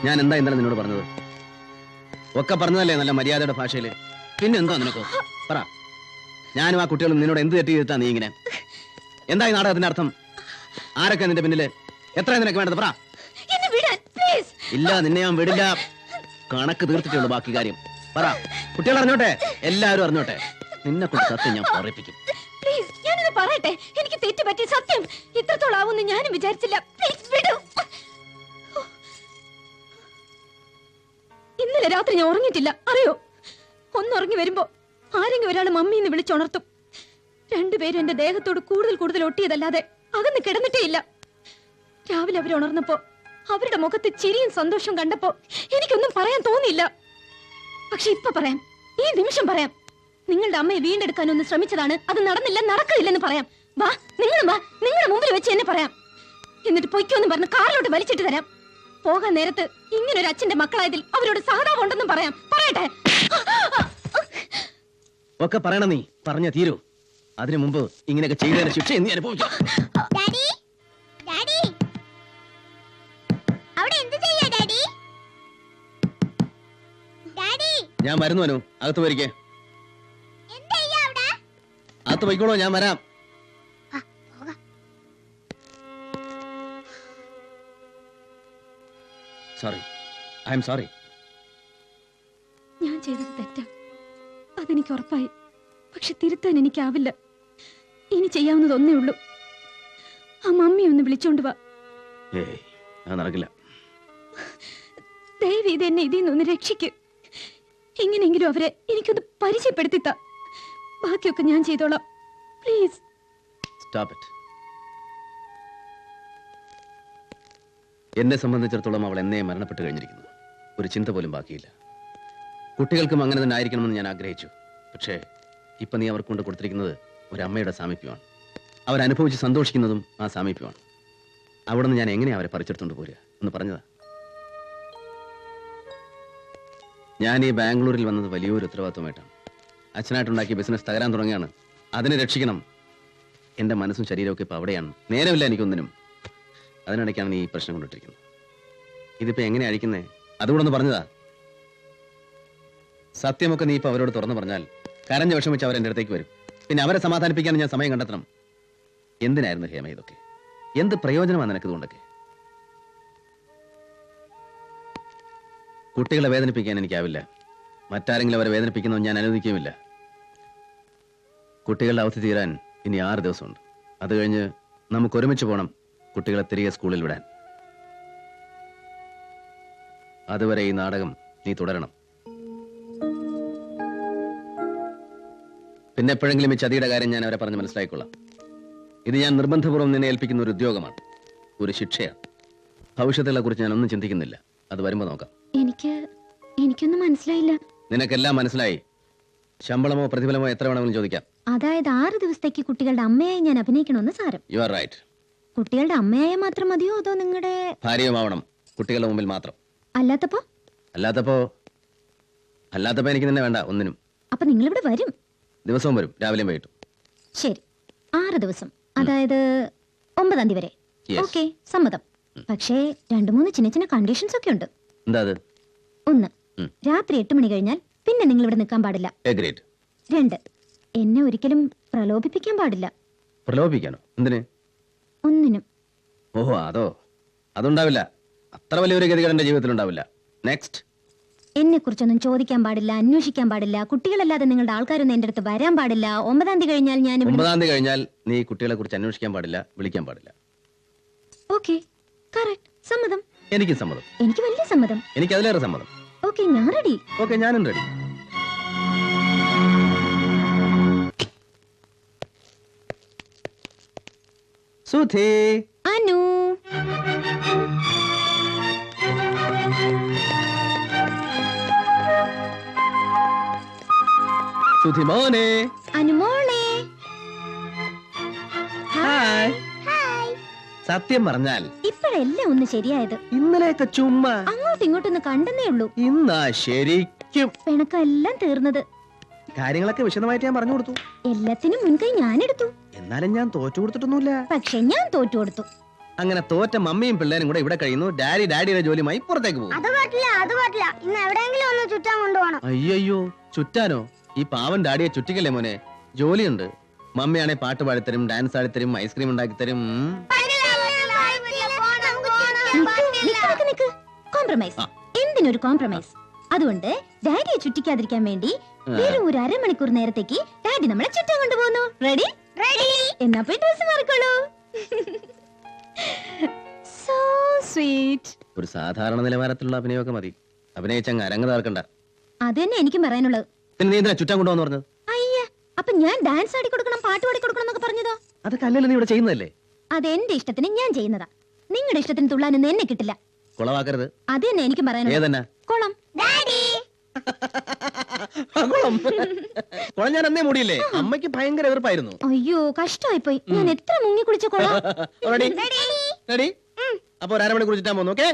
ഞാൻ എന്താ ഇന്നലെ നിന്നോട് പറഞ്ഞത്? ഒക്കെ പറഞ്ഞതല്ലേ നല്ല മര്യാദയുടെ ഭാഷയില്. പിന്നെ എന്താ നിനക്കോ? പറ. ഞാനും ആ കുട്ടികളും നിന്നോട് എന്ത് തെറ്റ് ചെയ്തിട്ടാ നീ ഇങ്ങനെ? എന്താ ഈ നാടകത്തിന്റെ അർത്ഥം? ആരൊക്കെ നിന്റെ പിന്നില്? എത്ര നിനക്ക് വേണ്ടത്? പറ. ഇല്ല, നിന്നെ ഞാൻ വിടില്ല. കണക്ക് തീർത്തിട്ടുള്ളൂ ബാക്കി കാര്യം. പറ. കുട്ടികൾ അറിഞ്ഞോട്ടെ, എല്ലാവരും അറിഞ്ഞോട്ടെ. നിന്നെ കൊണ്ട് സത്യം ഞാൻ പറയിപ്പിക്കും. ഞാനത് പറയട്ടെ, എനിക്ക് തെറ്റുപറ്റി. സത്യം ഇത്രത്തോളം ആവുമെന്ന് ഞാനും വിചാരിച്ചില്ല. ഇന്നലെ രാത്രി ഞാൻ ഉറങ്ങിയിട്ടില്ല, അറിയോ? ഒന്നുറങ്ങി വരുമ്പോ ആരെങ്കിലും ഒരാൾ മമ്മീന്ന് വിളിച്ചുണർത്തും. രണ്ടുപേരും എന്റെ ദേഹത്തോട് കൂടുതൽ ഒട്ടിയതല്ലാതെ അകന്ന് കിടന്നിട്ടേ ഇല്ല. രാവിലെ അവരുണർന്നപ്പോ അവരുടെ മുഖത്ത് ചിരിയും സന്തോഷവും കണ്ടപ്പോ എനിക്കൊന്നും പറയാൻ തോന്നിയില്ല. പക്ഷെ ഇപ്പൊ പറയാം, ഈ നിമിഷം പറയാം. നിങ്ങളുടെ അമ്മയെ വീണ്ടെടുക്കാനൊന്ന് ശ്രമിച്ചതാണ്, അത് നടന്നില്ല, നടക്കില്ലെന്ന് പറയാം. വാ, നിങ്ങളുടെ മുമ്പിൽ വെച്ച് എന്നെ പറയാം. എന്നിട്ട് പൊയ്ക്കോന്ന് പറഞ്ഞ് കാറിലോട്ട് വലിച്ചിട്ട് തരാം. പോകാൻ നേരത്ത് ഇങ്ങനൊരു അച്ഛന്റെ മക്കളായതിൽ അവരോട് സഹതാപം ഉണ്ടെന്നും പറയാം. പറയട്ടെ? ഒക്കെ പറയണം. നീ പറഞ്ഞ തീരൂ. അതിനു മുമ്പ് ഇങ്ങനെയൊക്കെ ചെയ്തതിന് ശിക്ഷ നീ അനുഭവിക്കാം. ഞാൻ വരുന്നു അനു, അകത്ത് പോയിരിക്കേ. അകത്ത് പോയിക്കോളൂ, ഞാൻ വരാം. Sorry, I am sorry. ഞാൻ ചെയ്തത് തെറ്റാ, അതെനിക്ക് ഉറപ്പായി. പക്ഷെ തിരുത്താൻ എനിക്കാവില്ല. ഇനി ചെയ്യാവുന്നത് ഒന്നേ ഉള്ളൂ. ആ മമ്മി ഒന്ന് വിളിച്ചോണ്ട് വാ. അത് നടക്കില്ല. ദയവ് ഇത് എന്നെ ഇതിൽ നിന്നൊന്ന് രക്ഷിക്ക്. എങ്ങനെയെങ്കിലും അവരെ എനിക്കൊന്ന് പരിചയപ്പെടുത്തിത്താ. ബാക്കിയൊക്കെ ഞാൻ ചെയ്തോളാം. Please stop it. എന്നെ സംബന്ധിച്ചിടത്തോളം അവൾ എന്നേ മരണപ്പെട്ട് കഴിഞ്ഞിരിക്കുന്നു. ഒരു ചിന്ത പോലും ബാക്കിയില്ല. കുട്ടികൾക്കും അങ്ങനെ തന്നെ ആയിരിക്കണമെന്ന് ഞാൻ ആഗ്രഹിച്ചു. പക്ഷേ ഇപ്പൊ നീ അവർക്ക് കൊണ്ട് കൊടുത്തിരിക്കുന്നത് ഒരു അമ്മയുടെ സാമീപ്യമാണ്. അവരനുഭവിച്ച് സന്തോഷിക്കുന്നതും ആ സാമീപ്യമാണ്. അവിടെ നിന്ന് ഞാൻ എങ്ങനെയാ അവരെ പറിച്ചെടുത്തോണ്ട് പോരുക എന്ന് പറഞ്ഞതാ. ഞാൻ ഈ ബാംഗ്ലൂരിൽ വന്നത് വലിയൊരു ഉത്തരവാദിത്വമായിട്ടാണ്. അച്ഛനായിട്ടുണ്ടാക്കിയ ബിസിനസ് തകരാൻ തുടങ്ങിയാണ്. അതിനെ രക്ഷിക്കണം. എന്റെ മനസ്സും ശരീരമൊക്കെ ഇപ്പൊ അവിടെയാണ്. നേരമില്ല എനിക്കൊന്നിനും. അതിനിടയ്ക്കാണ് നീ ഈ പ്രശ്നം കൊണ്ടിട്ടിരിക്കുന്നത്. ഇതിപ്പോ എങ്ങനെയാ അഴിക്കുന്നേ? അതുകൂടെ ഒന്ന് പറഞ്ഞതാ. സത്യമൊക്കെ നീ ഇപ്പൊ അവരോട് തുറന്നു പറഞ്ഞാൽ കരഞ്ഞ വിഷമിച്ച് അവർ എന്റെ അടുത്തേക്ക് വരും. പിന്നെ അവരെ സമാധാനിപ്പിക്കാൻ ഞാൻ സമയം കണ്ടെത്തണം. എന്തിനായിരുന്നു ഹേമ ഇതൊക്കെ? എന്ത് പ്രയോജനമാണ് നിനക്ക് ഇതുകൊണ്ടൊക്കെ? കുട്ടികളെ വേദനിപ്പിക്കാൻ എനിക്കാവില്ല. മറ്റാരെങ്കിലും അവരെ വേദനിപ്പിക്കുന്നത് ഞാൻ അനുവദിക്കുകയുമില്ല. കുട്ടികളുടെ അവധി തീരാൻ ഇനി 6 ദിവസമുണ്ട്. അത് കഴിഞ്ഞ് നമുക്ക് ഒരുമിച്ച് പോകണം കുട്ടികളെ തിരികെ സ്കൂളിൽ വിടാൻ. അതുവരെ ഈ നാടകം നീ തുടരണം. പിന്നെ എപ്പോഴെങ്കിലും ഈ ചതിയുടെ കാര്യം ഞാൻ അവരെ പറഞ്ഞ് മനസ്സിലായിക്കൊള്ളാം. ഇത് ഞാൻ നിർബന്ധപൂർവ്വം നിന്നെ ഏൽപ്പിക്കുന്ന ഒരു ഉദ്യോഗമാണ്, ഒരു ശിക്ഷയാണ്. ഭവിഷ്യത്തുകളെ കുറിച്ച് ഞാൻ ഒന്നും ചിന്തിക്കുന്നില്ല. അത് വരുമ്പോ നോക്കാം. എനിക്കൊന്നും മനസ്സിലായില്ല. നിനക്കെല്ലാം മനസ്സിലായി. ശമ്പളമോ പ്രതിഫലമോ എത്ര വേണമെങ്കിലും ചോദിക്കാം. അതായത് 6 ദിവസത്തേക്ക് കുട്ടികളുടെ അമ്മയായി ഞാൻ അഭിനയിക്കണമെന്ന് സാരം. You are right. കുട്ടികളുടെ അമ്മയായ മാത്രം മതിയോ, അതോ നിങ്ങളുടെ ഭാര്യയുമാവണം? കുട്ടികളുടെ മുമ്പിൽ മാത്രം. അല്ലാത്തപ്പോ എനിക്ക് നിന്നെ വേണ്ട ഒന്നിനും. അപ്പൊ നിങ്ങളിവിടെ വരും? ദിവസവും വരും, രാവിലെയും വൈകിട്ടും. ശരി, 6 ദിവസം, അതായത് 9-ാം തീയതി വരെ. ഓക്കെ, സമ്മതം. പക്ഷേ 2-3 ചിന്ന കണ്ടീഷൻസ് ഒക്കെ ഉണ്ട്. എന്താ അത്? 1, രാത്രി 8 മണി കഴിഞ്ഞാൽ പിന്നെ നിങ്ങൾ ഇവിടെ നിൽക്കാൻ പാടില്ല. 2, എന്നെ ഒരിക്കലും പ്രലോഭിപ്പിക്കാൻ പാടില്ല. പ്രലോഭിപ്പിക്കാനോ? എന്തിന്? ഒന്നിനും. ഓഹോ, അതുണ്ടാവില്ല. അത്ര വലിയൊരു ഗതികേട് എന്റെ ജീവിതത്തിൽ ഉണ്ടാവില്ല. നെക്സ്റ്റ്. എന്നെ കുറിച്ചൊന്നും ചോദിക്കാൻ പാടില്ല, അന്വേഷിക്കാൻ പാടില്ല. കുട്ടികളല്ലാതെ നിങ്ങളുടെ ആൾക്കാരൊന്നും എന്റെ അടുത്ത് വരാൻ പാടില്ല. 9-ാം തീയതി കഴിഞ്ഞാൽ 9-ാം തീയതി കഴിഞ്ഞാൽ നീ കുട്ടികളെ കുറിച്ച് അന്വേഷിക്കാൻ പാടില്ല, വിളിക്കാൻ പാടില്ല. Okay, correct. സമ്മതം. എനിക്കും സമ്മതം. എനിക്ക് വലിയ സമ്മതം. എനിക്ക് അതിലേറെ സമ്മതം. ഓക്കെ, ഞാൻ റെഡി. ഓക്കെ, ഞാനും റെഡി. സുധി. അനു. സുധി മോനെ. അനുമോളെ. ഹായ്. സത്യം പറഞ്ഞാൽ ഇപ്പോഴെല്ലാം ഒന്ന് ശരിയായത്. ഇന്നലെയൊക്കെ ചുമ്മാ അങ്ങോട്ടും ഇങ്ങോട്ടൊന്ന് കണ്ടെന്നേ ഉള്ളൂ. ഇന്നാ ശരിക്കും പിണക്കെല്ലാം തീർന്നത്. കാര്യങ്ങളൊക്കെ വിശദമായിട്ട് ഞാൻ പറഞ്ഞു കൊടുത്തു. എല്ലാത്തിനും മുൻകൈ ഞാനെടുത്തു. എന്നാലും ഞാൻ തോറ്റു കൊടുത്തിട്ടൊന്നുമില്ല. പക്ഷെ ഞാൻ തോറ്റു കൊടുത്തു. അങ്ങനെ തോറ്റ മമ്മിയും പിള്ളേരും കൂടെ ഇവിടെ കഴിയുന്നു. ഡാഡിയുടെ ജോലിയുമായി പുറത്തേക്ക് പോകും. അത് പറ്റില്ല. ഇന്ന് എവിടെയെങ്കിലും ഒന്ന് ചുറ്റാൻ കൊണ്ടുപോകണം. അയ്യോ, ചുറ്റാനോ? ഈ പാവൻ ഡാഡിയെ ചുറ്റിക്കല്ലേ മോനെ, ജോലിയുണ്ട്. മമ്മിയാണെ പാട്ട് പാടിത്തരും, ഡാൻസ് ആടിത്തരും, ഐസ്ക്രീം ഉണ്ടാക്കിത്തരും. കോംപ്രമൈസ്. എന്തിനൊരു കോംപ്രമൈസ്? അതുകൊണ്ട് ഡാഡിയെ ചുറ്റിക്കാതിരിക്കാൻ വേണ്ടി വെറും ഒരു അരമണിക്കൂർ നേരത്തേക്ക് ഡാഡി നമ്മളെ ചുറ്റാൻ കൊണ്ടുപോകുന്നു. റെഡി? എന്നാ പോയി ഡ്രസ് മാറിക്കോളൂ. So sweet. ഒരു സാധാരണ നിലവാരത്തിലുള്ള അഭിനയമൊക്കെ മതി. അഭിനയിച്ചങ്ങ് അരങ്ങ് തകർക്കണ്ട. അത് തന്നെ എനിക്കും പറയാനുള്ളത്. പിന്നെ നീ എന്തിനാ ചുറ്റാൻ കൊണ്ടുപോകാന്ന് പറഞ്ഞത്? അയ്യ, അപ്പൊ ഞാൻ ഡാൻസ് ആടി കൊടുക്കണം, പാട്ട് പാടി കൊടുക്കണം എന്നൊക്കെ പറഞ്ഞതോ? അതൊക്കെ അല്ലല്ലോ നീ ഇവിടെ ചെയ്യുന്നതല്ലേ. അത് എന്റെ ഇഷ്ടത്തിന് ഞാൻ ചെയ്യുന്നതാ. നിങ്ങളുടെ ഇഷ്ടത്തിന് തുള്ളാനൊന്നും എന്നെ കിട്ടില്ല. കുളവാക്കരുത്. അത് തന്നെ എനിക്കും പറയാനുള്ളത്. ഏതന്നെ? കുളം. കുളം ഞാൻ അന്നേ മൂടിയില്ലേ. അമ്മയ്ക്ക് ഭയങ്കര എതിർപ്പായിരുന്നു. അയ്യോ, കഷ്ടമായി പോയി. ഞാൻ എത്ര മുങ്ങി കുളിച്ച കുളം. റെഡി? അപ്പൊ ഒരു അരമണിക്കൂർ ചുറ്റാൻ പോകുന്നു. ഓക്കെ?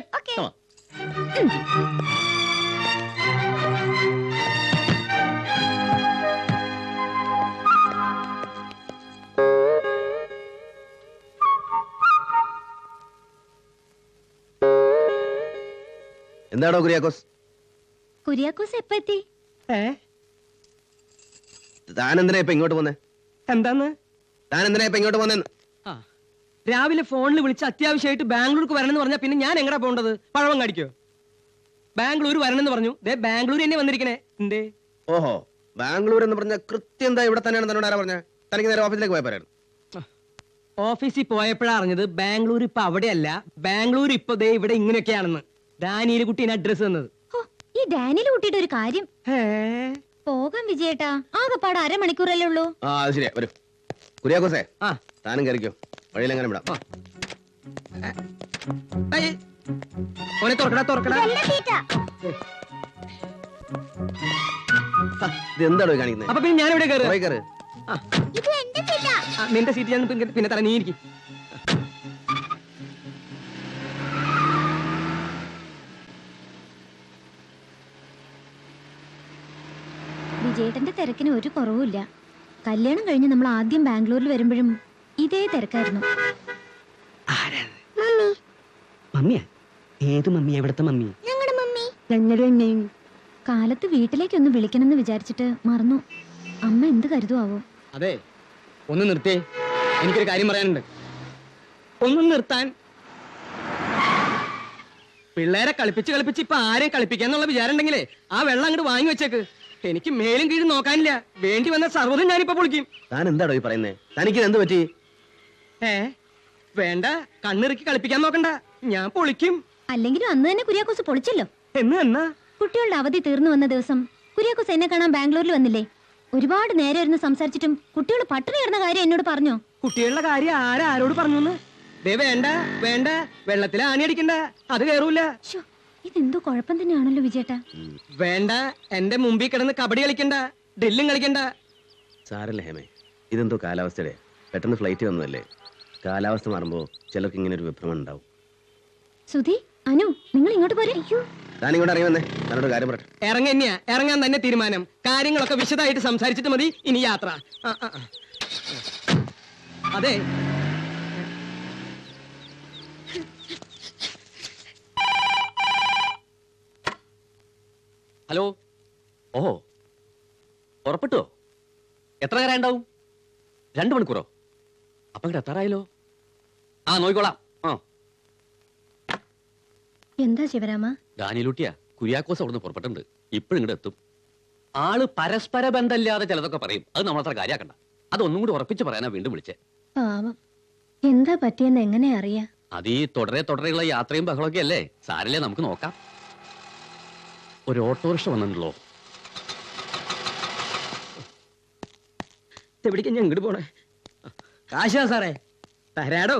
എന്താടോ കുര്യാക്കോസ്? കുര്യാക്കോസ് എപ്പ എത്തി? താനെന്തിനാ ഇപ്പൊ ഇങ്ങോട്ട് പോന്നെ? എന്താന്ന്? താനെന്തിനാ ഇപ്പൊ ഇങ്ങോട്ട് പോന്നെന്ന്? രാവിലെ ഫോണിൽ വിളിച്ച് അത്യാവശ്യമായിട്ട് ബാംഗ്ലൂർക്ക് വരണമെന്ന് പറഞ്ഞാ പിന്നെ ഞാൻ എങ്ങടാ പോണ്ടത്? പഴവം കാണിക്കോ? ബാംഗ്ലൂർ വരണമെന്ന് പറഞ്ഞു. ബാംഗ്ലൂർ തന്നെ വന്നിരിക്കണേ. എന്തേ? ഓഹോ, ബാംഗ്ലൂർ എന്ന് പറഞ്ഞ കൃത്യം എന്താ ഇവിടെ തന്നെയാണ് തന്നോട് ആരാ പറഞ്ഞ? തനിക്ക് നേരെ ഓഫീസിലേക്ക് പോയ പോരായിരുന്നു. ഓഫീസിൽ പോയപ്പോഴാ അറിഞ്ഞത് ബാംഗ്ലൂർ ഇപ്പൊ അവിടെയല്ല, ബാംഗ്ലൂർ ഇപ്പൊ ദേ ഇവിടെ ഇങ്ങനെയൊക്കെയാണെന്ന്. ഡാനിയിൽ കുട്ടീനെ അഡ്രസ് തന്നത്. ഈ ഡാനിയിൽ കുട്ടിയുടെ ഒരു കാര്യം. പോകാൻ വിജയേട്ടാ, ആകെപ്പാട് അരമണിക്കൂറല്ലേ ഉള്ളൂ. ആ അത് ശരിയാ. വരൂ കുര്യാക്കോസേ, താനും കയറിക്കോ. വഴിയിലെങ്ങനെ വിടാം. ഇതെന്താണോ കാണിക്കുന്നത്? അപ്പൊ പിന്നെ ഞാനിവിടെ കയറി. നിന്റെ സീറ്റ് ഞാൻ പിന്നെ തല നീയിരിക്കും. വിജയേട്ടന്റെ തിരക്കിന് ഒരു കുറവുമില്ല. കല്യാണം കഴിഞ്ഞ് നമ്മൾ ആദ്യം ബാംഗ്ലൂരിൽ വരുമ്പോഴും ഇതേ തിരക്കായിരുന്നു. മമ്മിയാ? ഏത് മമ്മി? എവിടത്തെ മമ്മി? ഞങ്ങളുടെ മമ്മി. കാലത്ത് വീട്ടിലേക്കൊന്ന് വിളിക്കണമെന്ന് വിചാരിച്ചിട്ട് മറന്നു. അമ്മ എന്ത് കരുതുവോ? അതെ, ഒന്ന് നിർത്തേ, എനിക്കൊരു കാര്യം പറയാനുണ്ട്. ഒന്നും നിർത്താൻ. പിള്ളേരെ കളിപ്പിച്ച് ഇപ്പൊ ആരെയും കളിപ്പിക്കാന്നുള്ള വിചാരം ഉണ്ടെങ്കിലേ ആ വെള്ളം അങ്ങോട്ട് വാങ്ങി വെച്ചേക്ക്. എനിക്ക് മേലും കീഴും നോക്കാനില്ല. വേണ്ടി വന്ന സർവ്വതും ഞാനിപ്പോ പൊളിക്കും. താൻ എന്താടോ ഈ പറയുന്നേ? തനിക്ക് എന്ത് പറ്റി? വേണ്ട, കണ്ണിറുക്കി കളിപ്പിക്കാൻ നോക്കണ്ട, ഞാൻ പൊളിക്കും. അല്ലെങ്കിലും അന്ന് തന്നെ കുര്യാക്കോസ് പൊളിച്ചല്ലോ. എന്നാ? കുട്ടികളുടെ അവധി തീർന്നു വന്ന ദിവസം കുര്യാക്കോസ് എന്നെ കാണാൻ ബാംഗ്ലൂരിൽ വന്നില്ലേ? ഒരുപാട് നേരം ഇരുന്ന് സംസാരിച്ചിട്ടും കുട്ടികൾ പട്ടിണി കിടന്ന കാര്യം എന്നോട് പറഞ്ഞോ? കുട്ടികളുടെ കാര്യം ആരോട് പറഞ്ഞു? വേണ്ട വേണ്ട, വെള്ളത്തിൽ ആണി അടിക്കണ്ട, അത് കയറൂല. ഇതെന്തോ കുഴപ്പം തന്നെയാണല്ലോ വിജയേട്ടാ. വേണ്ട, എന്റെ മുമ്പിൽ കിടന്ന് കബഡി കളിക്കണ്ട, ഡ്രില്ലും കളിക്കണ്ട. സാരല്ല ഹേമേ, ഇതെന്തോ കാലാവസ്ഥയുടെ. പെട്ടെന്ന് ഫ്ലൈറ്റ് വന്നതല്ലേ. കാലാവസ്ഥ മാറുമ്പോ ചിലർക്ക് ഇങ്ങനെ ഒരു വിഭ്രമം ഉണ്ടാവും. സുധി, അനു, നിങ്ങൾ ഇങ്ങോട്ട് പോരെ. താനിങ്ങോട്ട് ഇറങ്ങി വന്നേ, തന്നോട് കാര്യം പറ. ഇറങ്ങാൻ തന്നെ തീരുമാനം. കാര്യങ്ങളൊക്കെ വിശദമായിട്ട് സംസാരിച്ചിട്ട് മതി ഇനി യാത്ര. അതെ, ഹലോ. ഓഹോ, പുറപ്പെട്ടോ? എത്ര നേരം ഉണ്ടാവും? 2 മണിക്കൂറോ? അപ്പൊ ഇങ്ങോട്ട് എത്താറായല്ലോ. നോക്കിക്കോളാം. എന്താ ശിവരാമ? ഡാനിയലൂട്ടിയാ കുര്യാക്കോസ് അവിടുന്ന് പുറപ്പെട്ടുണ്ട്. ഇപ്പോഴും ഇങ്ങോട്ട് എത്തും. ആള് പരസ്പര ബന്ധമില്ലാതെ ചിലതൊക്കെ പറയും. അത് നമ്മളത്ര കാര്യാക്കണ്ട. അതൊന്നും കൂടി ഉറപ്പിച്ച് പറയാനാ വീണ്ടും വിളിച്ചേ. പാവം, എന്താ പറ്റിയെന്ന് എങ്ങനെ അറിയാ? അത് ഈ തുടരെയുള്ള യാത്രയും ബഹളമൊക്കെ അല്ലേ. സാരല്ലേ, നമുക്ക് നോക്കാം. ഒരു ഓട്ടോറിക്ഷ വന്നിട്ടുണ്ടല്ലോ. എവിടേക്കാ ഞാൻ ഇങ്ങോട്ട് പോണേ? കാശാ സാറേ, തരാടോ.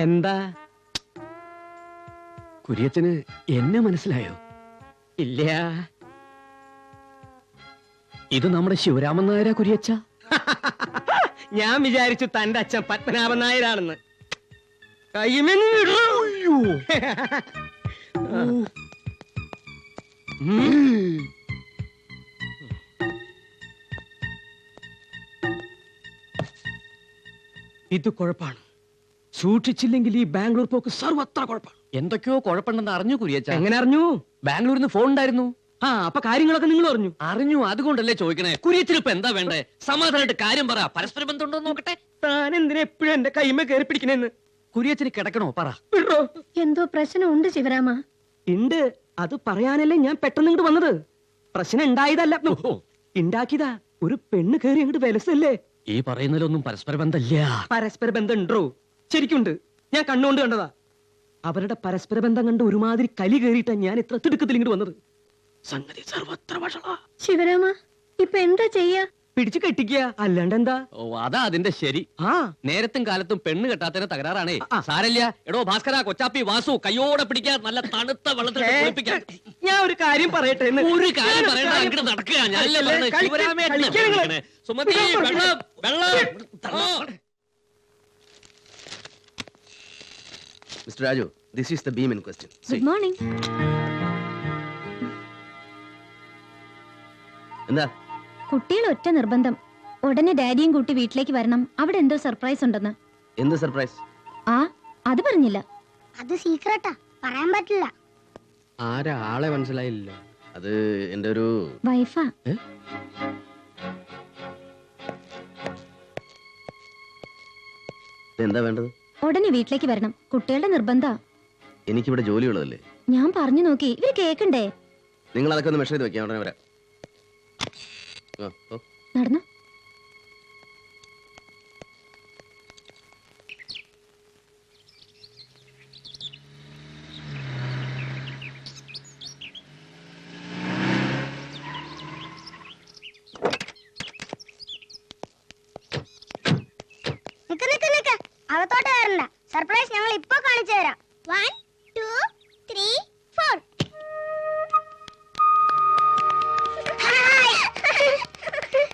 എന്താ? കുര്യച്ചന് എന്നെ മനസ്സിലായോ? ഇല്ല. ഇത് നമ്മുടെ ശിവരാമൻ നായരാ കുര്യച്ച? ഞാൻ വിചാരിച്ചു തന്റെ അച്ഛൻ പത്മനാഭൻ നായരാണെന്ന്. കയ്യുമെന്ന് വിടൂ. ഇത് കുഴപ്പാണ്. സൂക്ഷിച്ചില്ലെങ്കിൽ ഈ ബാംഗ്ലൂർ പോക്ക് സർവത്ര കുഴപ്പമാണ്. എന്തൊക്കെയോ കുഴപ്പമുണ്ടെന്ന് അറിഞ്ഞു കുര്യച്ച. എങ്ങനെ അറിഞ്ഞു? ബാംഗ്ലൂരിൽ നിന്ന് ഫോൺ ഉണ്ടായിരുന്നു. ആ അപ്പൊ കാര്യങ്ങളൊക്കെ നിങ്ങൾ അറിഞ്ഞു? അറിഞ്ഞു, അതുകൊണ്ടല്ലേ ചോദിക്കണേ. കുര്യത്തിന് ഇപ്പൊ എന്താ വേണ്ടേ? സമാധാനമായിട്ട് കാര്യം പറ. പരസ്പര ബന്ധം ഉണ്ടോ നോക്കട്ടെ. താൻ എന്തിനാ എപ്പോഴും എന്റെ കൈമ കയറി പിടിക്കണേന്ന്? കുര്യത്തിന് കിടക്കണോ പറ. വിടോ. എന്തോ പ്രശ്നമുണ്ട് ശിവരാമ. ഉണ്ട്, അത് പറയാനല്ലേ ഞാൻ പെട്ടെന്ന് ഇങ്ങോട്ട് വന്നത്. പ്രശ്നം ഉണ്ടായതല്ല, ഉണ്ടാക്കിയതാ. ഒരു പെണ്ണ് കയറി അങ്ങോട്ട് വിലസല്ലേ. ഈ പറയുന്നതിലൊന്നും പരസ്പര ബന്ധമില്ല. പരസ്പര ബന്ധം ഉണ്ടോ? ശരിക്കുണ്ട്, ഞാൻ കണ്ണുകൊണ്ട് കണ്ടതാ. അവരുടെ പരസ്പര ബന്ധം കണ്ട് ഒരുമാതിരി കലി കയറിയിട്ടാ ഞാൻ ഇത്ര തിടുക്കത്തിൽ ഇങ്ങോട്ട് വന്നത്. സംഗതി സർവത്ര വഷളാ. ശിവരാമ ഇപ്പൊ എന്താ ചെയ്യാ? പിടിച്ചു കെട്ടിക്കുക, അല്ലാണ്ട് എന്താ? ഓ, അതാ അതിന്റെ ശരി. ആ നേരത്തും കാലത്തും പെണ്ണ് കെട്ടാത്തതിന് തകരാറാണേ. ആ. സാരല്ല. എടോ ഭാസ്കര, കൊച്ചാപ്പി, വാസു, കയ്യോടെ പിടിക്കാൻ, നല്ല തണുത്ത വെള്ളത്തിൽ കുളിപ്പിക്കാൻ. ഞാൻ ഒരു കാര്യം പറയട്ടെ എന്ന്. ഒരു കാര്യം പറയണ്ട, അങ്ങോട്ട് നടക്കുക. ഞാനല്ലേ പറഞ്ഞത്, ശിവരാമേട്ടനെ വിളിക്കണേ. സുമതി, വെള്ളം വെള്ളം. Mister Raju, this is the beam in question. Good morning. എന്താ? കുട്ടികൾ ഒറ്റ നിർബന്ധം, ഉടനെ ഡാഡിയും കൂട്ടി വീട്ടിലേക്ക് വരണം. അവിടെ എന്തോ സർപ്രൈസ് ഉണ്ടെന്ന്. എന്ത് സർപ്രൈസ്? ആ അത് പറഞ്ഞില്ല. അത് സീക്രട്ടാ, പറയാൻ പറ്റില്ല. ആരാ? ആളെ മനസ്സിലായില്ല. അത് എന്റെ ഒരു വൈഫാ. എന്താ വേണ്ടത്? ഉടനെ വീട്ടിലേക്ക് വരണം, കുട്ടികളുടെ നിർബന്ധ. എനിക്കിവിടെ ജോലിയുള്ളതല്ലേ. ഞാൻ പറഞ്ഞു നോക്കി, ഇവര് കേക്കണ്ടേ. നിങ്ങൾ അതൊക്കെ ഒന്ന് മെഷർ ചെയ്ത് വെക്കാം, ഉടനെ വരാം. നടന്നു. നിക്ക് അകത്തോട്ട് കയറണ്ട. സർപ്രൈസ് ഞങ്ങൾ ഇപ്പൊ കാണിച്ചു തരാം. 1 2 3 4.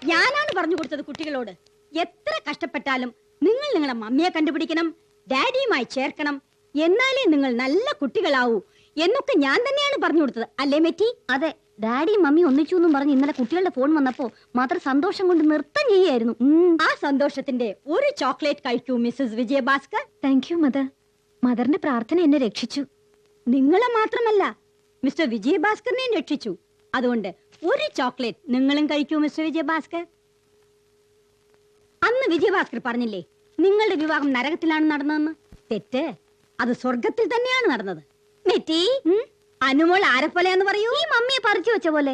ഞാനാണ് പറഞ്ഞു കൊടുത്തത് കുട്ടികളോട്, എത്ര കഷ്ടപ്പെട്ടാലും നിങ്ങൾ നിങ്ങളുടെ മമ്മിയെ കണ്ടുപിടിക്കണം, ഡാഡിയുമായി ചേർക്കണം, എന്നാലേ നിങ്ങൾ നല്ല കുട്ടികളാവൂ എന്നൊക്കെ ഞാൻ തന്നെയാണ് പറഞ്ഞു കൊടുത്തത്. അല്ലേ മെറ്റി? അതെ, ഡാഡിയും മമ്മി ഒന്നിച്ചു എന്നും പറഞ്ഞ് ഇന്നലെ കുട്ടികളുടെ ഫോൺ വന്നപ്പോ മാത്രം സന്തോഷം കൊണ്ട് നൃത്തം ചെയ്യായിരുന്നു. ആ സന്തോഷത്തിന്റെ ഒരു ചോക്ലേറ്റ് കഴിക്കൂ Mrs Vijayabhaskar. Thank you mother. മദറിന്റെ പ്രാർത്ഥന എന്നെ രക്ഷിച്ചു. നിങ്ങളെ മാത്രമല്ല, മിസ്റ്റർ വിജയഭാസ്കറിനെയും രക്ഷിച്ചു. അതുകൊണ്ട് ഒരു ചോക്ലേറ്റ് നിങ്ങളും കഴിക്കൂ മിസ്റ്റർ വിജയഭാസ്കർ. അന്ന് വിജയഭാസ്കർ പറഞ്ഞില്ലേ നിങ്ങളുടെ വിവാഹം നരകത്തിലാണ് നടന്നതെന്ന്? തെറ്റ്, അത് സ്വർഗത്തിൽ തന്നെയാണ് നടന്നത്. മെറ്റി, അനുമോൾ ആരെപ്പോലെയാന്ന് പറയൂ? ഈ മമ്മിയെ പറിച്ചു വെച്ച പോലെ.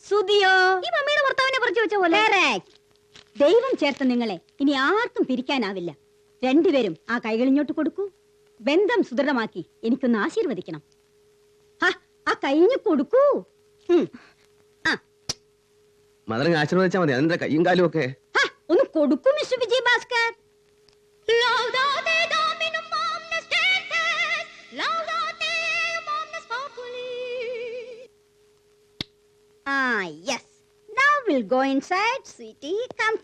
സുധിയോ ഈ മമ്മിയുടെ ഭർത്താവിനെ പറിച്ചു വെച്ച പോലെ. Correct. ദൈവം ചേർത്ത നിങ്ങളെ ഇനി ആർക്കും പിരിക്കാനാവില്ല. രണ്ടുപേരും ആ കൈകളിഞ്ഞോട്ട് കൊടുക്കൂ. ബന്ധം സുദൃഢമാക്കി എനിക്കൊന്ന് ആശീർവദിക്കണം. ആ കൈഞ്ഞു കൊടുക്കൂ. മദറിനെ ആശീർവദിച്ചാ മതി. അതിന്റെ കയ്യും കാലും ഒക്കെ ഒന്ന് കൊടുക്കൂ mister Vijayabhaskar. Yes. Now we'll go inside, sweetie. Come.